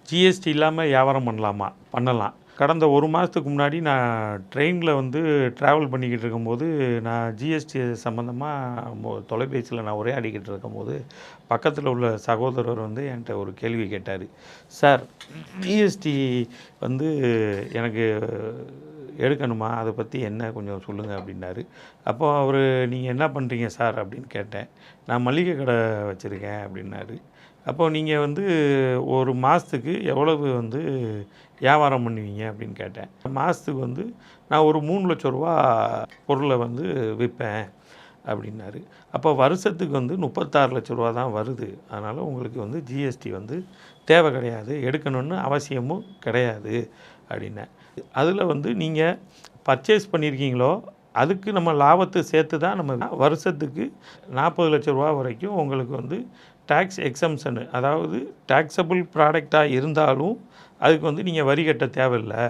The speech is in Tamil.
ஜிஎஸ்டி இல்லாமல் வியாபாரம் பண்ணலாமா? பண்ணலாம். கடந்த 1 மாதத்துக்கு முன்னாடி நான் ட்ரெயினில் வந்து ட்ராவல் பண்ணிக்கிட்டு இருக்கும்போது, நான் ஜிஎஸ்டி சம்மந்தமாக தொலைபேசியில் நான் உரையாடிக்கிட்டு இருக்கும்போது, பக்கத்தில் உள்ள சகோதரர் வந்து என்கிட்ட ஒரு கேள்வி கேட்டார். சார், ஜிஎஸ்டி வந்து எனக்கு எடுக்கணுமா? அதை பற்றி என்ன கொஞ்சம் சொல்லுங்கள் அப்படின்னாரு. அப்போ அவர், நீங்கள் என்ன பண்ணுறீங்க சார் அப்படின்னு கேட்டேன். நான் மளிகை கடை வச்சுருக்கேன் அப்படின்னாரு. அப்போ நீங்கள் வந்து ஒரு மாதத்துக்கு எவ்வளவு வந்து வியாபாரம் பண்ணுவீங்க அப்படின்னு கேட்டேன். மாதத்துக்கு வந்து நான் ஒரு 3,00,000 பொருளை வந்து விற்பேன் அப்படின்னாரு. அப்போ வருஷத்துக்கு வந்து 36,00,000 தான் வருது. அதனால் உங்களுக்கு வந்து ஜிஎஸ்டி வந்து தேவை கிடையாது, எடுக்கணும்னு அவசியமும் கிடையாது அப்படின்னேன். அதில் வந்து நீங்கள் பர்ச்சேஸ் பண்ணியிருக்கீங்களோ அதுக்கு நம்ம லாபத்தை சேர்த்து தான் நம்ம வருஷத்துக்கு 40,00,000 வரைக்கும் உங்களுக்கு வந்து டேக்ஸ் எக்ஸம்ஷனு, அதாவது டேக்ஸபிள் ப்ராடக்டாக இருந்தாலும் அதுக்கு வந்து நீங்கள் வரி கட்ட தேவையில்லை